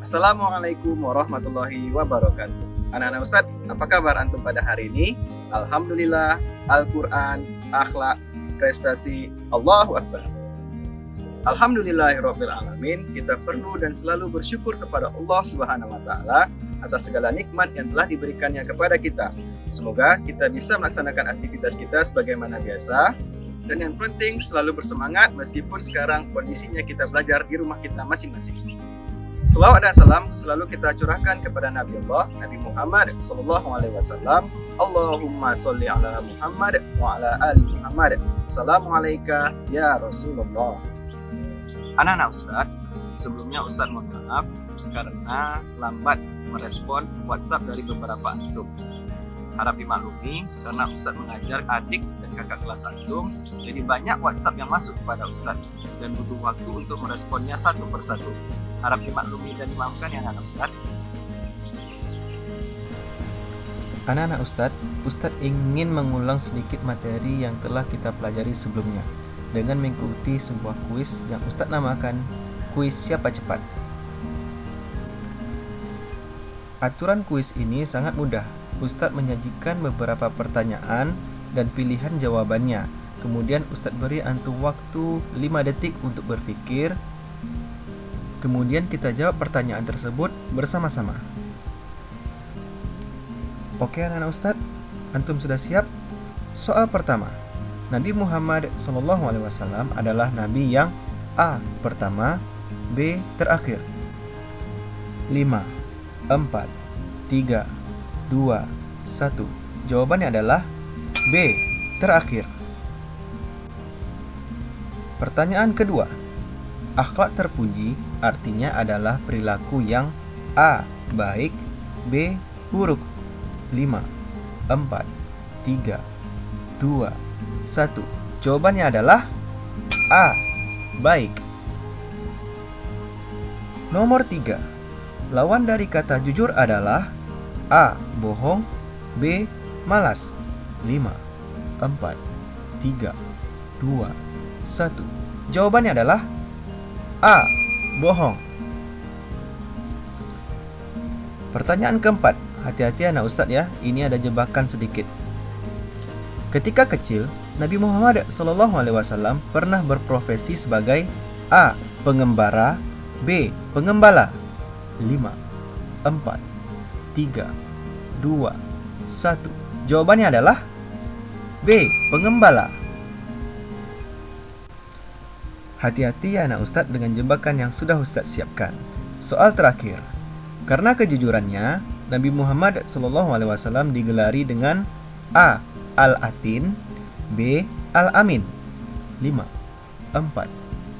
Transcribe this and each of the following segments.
Assalamualaikum warahmatullahi wabarakatuh. Anak-anak Ustadz, apa kabar antum pada hari ini? Alhamdulillah, Al-Quran, akhlak, prestasi, Allahu Akbar. Alhamdulillahirrabbilalamin, kita perlu dan selalu bersyukur kepada Allah Subhanahu wa Ta'ala atas segala nikmat yang telah diberikannya kepada kita. Semoga kita bisa melaksanakan aktivitas kita sebagaimana biasa, dan yang penting selalu bersemangat meskipun sekarang kondisinya kita belajar di rumah kita masing-masing. Selawat dan salam selalu kita curahkan kepada Nabi Allah, Nabi Muhammad SAW. Allahumma sholli ala Muhammad wa ala ali Muhammad. Assalamualaikum ya Rasulullah. Anak-anak Ustadz, sebelumnya Ustadz mohon maaf karena lambat merespon WhatsApp dari beberapa antum. Harap dimaklumi karena Ustadz mengajar adik dan kakak kelas antum, jadi banyak WhatsApp yang masuk kepada Ustadz dan butuh waktu untuk meresponnya satu persatu. Harap dimaklumi dan dimaafkan ya anak Ustadz. Anak-anak Ustadz ingin mengulang sedikit materi yang telah kita pelajari sebelumnya dengan mengikuti sebuah kuis yang Ustadz namakan kuis siapa cepat. Aturan kuis ini sangat mudah. Ustadz menyajikan beberapa pertanyaan dan pilihan jawabannya. Kemudian Ustadz beri antum waktu 5 detik untuk berpikir. Kemudian kita jawab pertanyaan tersebut bersama-sama. Oke anak-anak Ustadz, antum sudah siap? Soal pertama, Nabi Muhammad SAW adalah Nabi yang A. Pertama, B. Terakhir. 5, 4, 3, 2, 1. Jawabannya adalah B. Terakhir. Pertanyaan kedua, akhlak terpuji artinya adalah perilaku yang A. Baik, B. Buruk. 5, 4, 3, 2, 1. Jawabannya adalah A. Baik. Nomor 3. Lawan dari kata jujur adalah A. Bohong, B. Malas. 5, 4, 3, 2, 1. Jawabannya adalah A. Bohong. Pertanyaan keempat, hati-hati anak Ustadz ya, ini ada jebakan sedikit. Ketika kecil, Nabi Muhammad SAW pernah berprofesi sebagai A. Pengembara, B. Pengembala. 5, 4, 3, 2, 1. Jawabannya adalah B. Pengembala. Hati-hati ya anak Ustadz dengan jebakan yang sudah Ustadz siapkan. Soal terakhir, karena kejujurannya, Nabi Muhammad SAW digelari dengan A. Al-Atin, B. Al-Amin. 5, 4,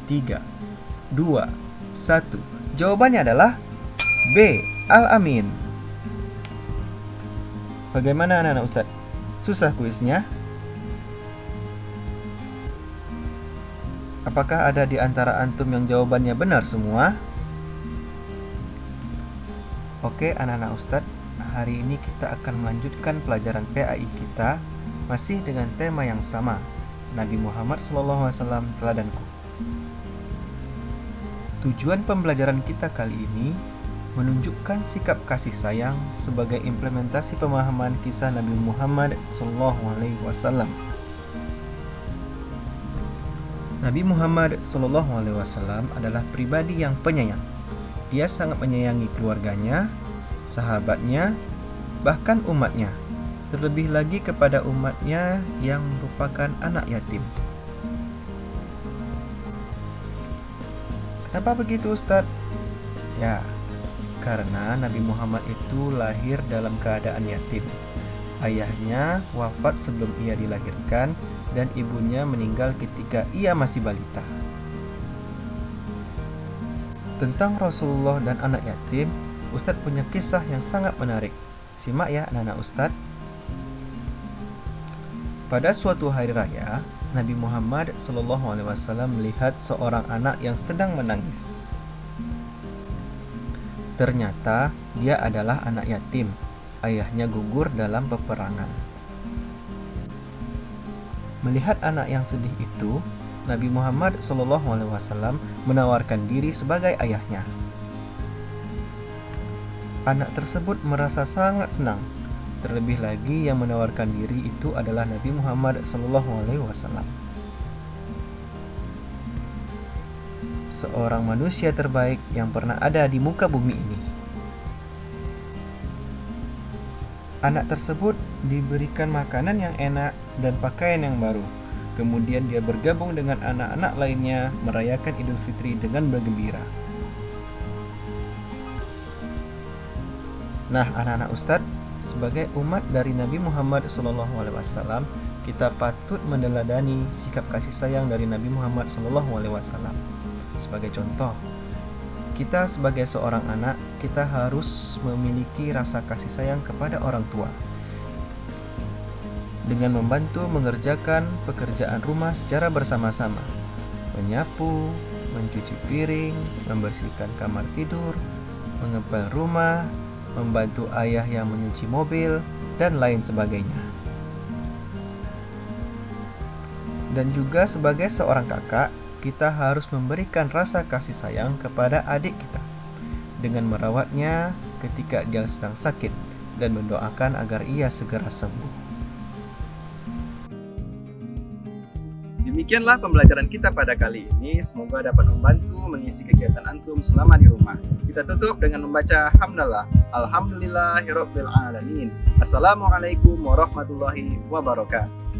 3, 2, 1. Jawabannya adalah B. Al-Amin. Bagaimana anak-anak Ustadz? Susah kuisnya? Apakah ada di antara antum yang jawabannya benar semua? Oke anak-anak Ustadz, hari ini kita akan melanjutkan pelajaran PAI kita masih dengan tema yang sama, Nabi Muhammad SAW teladanku. Tujuan pembelajaran kita kali ini menunjukkan sikap kasih sayang sebagai implementasi pemahaman kisah Nabi Muhammad SAW. Nabi Muhammad SAW adalah pribadi yang penyayang. Dia sangat menyayangi keluarganya, sahabatnya, bahkan umatnya. Terlebih lagi kepada umatnya yang merupakan anak yatim. Kenapa begitu Ustadz? Ya, karena Nabi Muhammad itu lahir dalam keadaan yatim. Ayahnya wafat sebelum ia dilahirkan dan ibunya meninggal ketika ia masih balita. Tentang Rasulullah dan anak yatim, Ustadz punya kisah yang sangat menarik. Simak ya anak-anak Ustadz. Pada suatu hari raya, Nabi Muhammad SAW melihat seorang anak yang sedang menangis. Ternyata dia adalah anak yatim. Ayahnya gugur dalam peperangan. Melihat anak yang sedih itu, Nabi Muhammad SAW menawarkan diri sebagai ayahnya. Anak tersebut merasa sangat senang. Terlebih lagi yang menawarkan diri itu adalah Nabi Muhammad SAW. Seorang manusia terbaik yang pernah ada di muka bumi ini. Anak tersebut diberikan makanan yang enak dan pakaian yang baru. Kemudian dia bergabung dengan anak-anak lainnya merayakan Idul Fitri dengan bergembira. Nah, anak-anak Ustadz, sebagai umat dari Nabi Muhammad SAW, kita patut meneladani sikap kasih sayang dari Nabi Muhammad SAW. Sebagai contoh, kita sebagai seorang anak, kita harus memiliki rasa kasih sayang kepada orang tua dengan membantu mengerjakan pekerjaan rumah secara bersama-sama, menyapu, mencuci piring, membersihkan kamar tidur, mengepel rumah, membantu ayah yang menyuci mobil, dan lain sebagainya. Dan juga sebagai seorang kakak, kita harus memberikan rasa kasih sayang kepada adik kita dengan merawatnya ketika dia sedang sakit dan mendoakan agar ia segera sembuh. Demikianlah pembelajaran kita pada kali ini. Semoga dapat membantu mengisi kegiatan antum selama di rumah. Kita tutup dengan membaca hamdalah. Alhamdulillahirabbil alamin. Assalamualaikum warahmatullahi wabarakatuh.